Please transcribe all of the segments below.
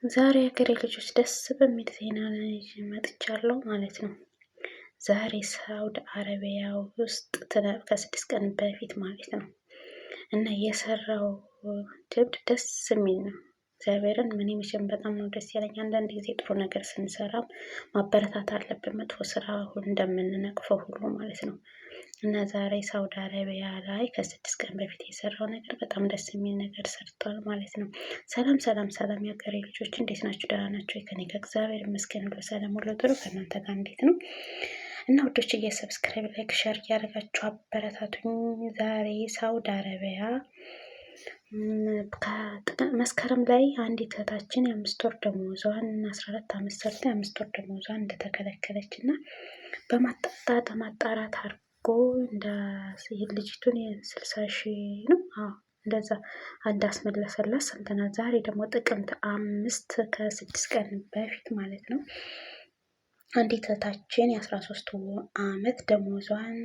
ዛሬ ሀገሬ ልጆች ደስ በሚል ዜና ይዤ መጥቻለሁ ማለት ነው። ዛሬ ሳውዲ አረቢያ ውስጥ ከ6 ቀን በፊት ማለት ነው እና የሰራው ጀብድ ደስ የሚል ነው። እግዚአብሔርን ምን መቼም በጣም ነው ደስ ያለኝ። አንዳንድ ጊዜ ጥሩ ነገር ስንሰራ ማበረታት አለብን፣ መጥፎ ስራ እንደምንነቅፈው ሁሉ ማለት ነው። እና ዛሬ ሳውዲ አረቢያ ላይ ከ6 ቀን በፊት የሰራው ነገር በጣም ደስ የሚል ነገር ሰርቷል ማለት ነው። ሰላም ሰላም ሰላም የሀገሬ ልጆች እንዴት ናችሁ? ደህና ናቸው? ከኔ ከእግዚአብሔር ይመስገን ሁሉ ሰላም ሁሉ ጥሩ። ከእናንተ ጋር እንዴት ነው? እና ውዶች ሰብስክራይብ፣ ላይክ፣ ሸር እያደረጋችሁ አበረታቱኝ። ዛሬ ሳውዲ አረቢያ መስከረም ላይ አንዲት እህታችን የ5 ወር ደሞዟን 14 ዓመት ሰርታ የ5 ወር ደሞዟን እንደተከለከለች እና በማጣራት አድርጎ ልጅቱን 60 ሺህ ነው እንደዛ እንዳስመለሰላት ሰምተናል። ዛሬ ደግሞ ጥቅምት 5 ከ6 ቀን በፊት ማለት ነው አንዲት እህታችን የ13 ዓመት ደሞዟን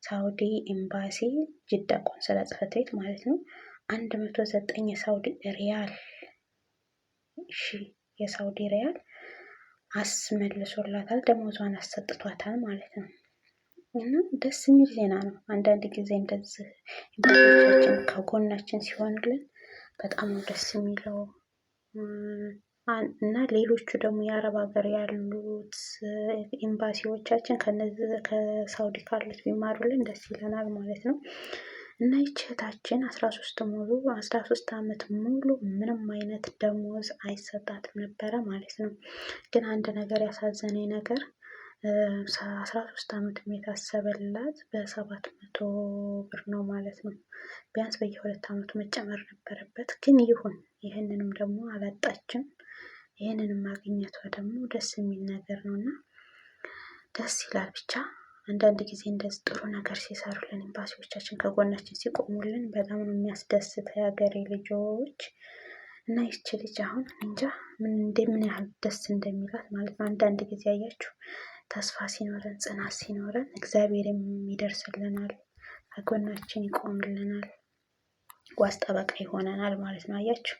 ሳውዲ ኤምባሲ ጅዳ ቆንስላ ጽሕፈት ቤት ማለት ነው 109 የሳውዲ ሪያል የሳውዲ ሪያል አስመልሶላታል፣ ደሞዟን አሰጥቷታል ማለት ነው። እና ደስ የሚል ዜና ነው። አንዳንድ ጊዜ እንደዚህ ኤምባሲዎቻችን ከጎናችን ሲሆንልን በጣም ነው ደስ የሚለው። እና ሌሎቹ ደግሞ የአረብ ሀገር ያሉት ኤምባሲዎቻችን ከሳውዲ ካሉት ቢማሩልን ደስ ይለናል ማለት ነው። እና ይችታችን 13 ዓመት ሙሉ ምንም አይነት ደሞዝ አይሰጣትም ነበረ ማለት ነው። ግን አንድ ነገር ያሳዘነኝ ነገር 13 ዓመት የታሰበላት በ700 ብር ነው ማለት ነው። ቢያንስ በየ2 ዓመቱ መጨመር ነበረበት። ግን ይሁን፣ ይህንንም ደግሞ አላጣችም። ይህንንም ማግኘቷ ደግሞ ደስ የሚል ነገር ነው እና ደስ ይላል ብቻ። አንዳንድ ጊዜ እንደዚህ ጥሩ ነገር ሲሰሩልን ኤምባሲዎቻችን ከጎናችን ሲቆሙልን በጣም ነው የሚያስደስት የሀገሬ ልጆች። እና ይቺ ልጅ አሁን እንጃ ምን ያህል ደስ እንደሚላት ማለት ነው። አንዳንድ ጊዜ አያችሁ ተስፋ ሲኖረን ጽናት ሲኖረን እግዚአብሔርም ይደርስልናል፣ ከጎናችን ይቆምልናል፣ ዋስ ጠበቃ ይሆነናል ማለት ነው። አያችሁ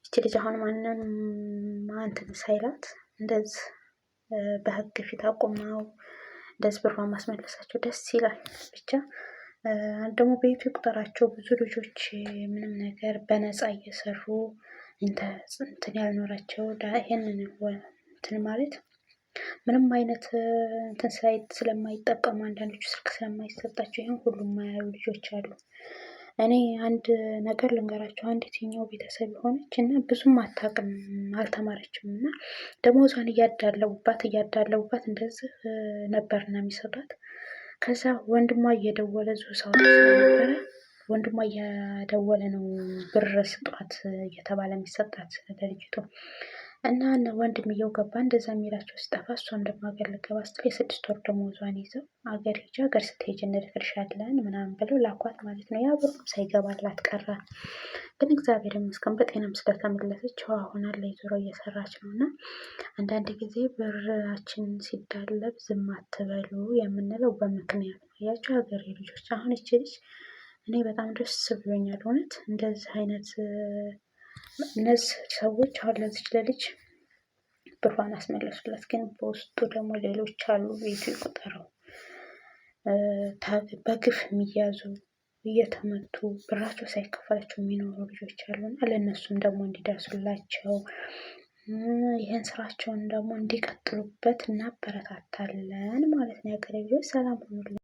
ይቺ ልጅ አሁን ማንም እንትን ሳይላት እንደዚህ በህግ ፊት አቁመው እንደዚህ ብሯን ማስመለሳቸው ደስ ይላል ብቻ። ደግሞ በቤቱ ቁጥራቸው ብዙ ልጆች ምንም ነገር በነፃ እየሰሩ እንትን ያልኖራቸው ይሄንን እንትን ማለት ምንም አይነት እንትን ስለማይጠቀሙ አንዳንዶቹ ስልክ ስለማይሰጣቸው ይሄን ሁሉ የማያዩ ልጆች አሉ። እኔ አንድ ነገር ልንገራቸው። አንዲት የኛው ቤተሰብ የሆነች እና ብዙም አታውቅም፣ አልተማረችም እና ደሞዟን እያዳለቡባት እንደዚህ ነበርና የሚሰጧት። ከዛ ወንድሟ እየደወለ ሰው ስለነበረ ወንድሟ እየደወለ ነው ብር ስጧት እየተባለ የሚሰጣት ለልጅቱ እና ወንድምየው ገባ። እንደዛ የሚላቸው ሲጠፋ እሷም ደግሞ ሀገር ልገባ ስትል የ6 ወር ደሞዟን ይዘው ሀገር ሂጂ፣ ሀገር ስትሄጂ እንልክልሻለን ምናምን ብለው ላኳት ማለት ነው። ያ ብሩም ሳይገባላት ቀረ። ግን እግዚአብሔር ይመስገን በጤናም ስለተመለሰች አሁን ላይ ዞሮ እየሰራች ነው። እና አንዳንድ ጊዜ ብራችን ሲዳለብ ዝም አትበሉ የምንለው በምክንያት ነው። ያቸው ሀገሬ ልጆች አሁን ይቺ ልጅ እኔ በጣም ደስ ብሎኛል እውነት። እንደዚህ አይነት እነዚህ ሰዎች አሁን ለዚች ለልጅ ብሯን አስመለሱላት። ግን በውስጡ ደግሞ ሌሎች አሉ፣ ቤቱ ይቁጠረው፣ በግፍ የሚያዙ እየተመቱ ብራቸው ሳይከፈላቸው የሚኖሩ ልጆች አሉና ለእነሱም ደግሞ እንዲደርሱላቸው ይህን ስራቸውን ደግሞ እንዲቀጥሉበት እናበረታታለን ማለት ነው። የሀገሬ ልጆች ሰላም ሁኑልን።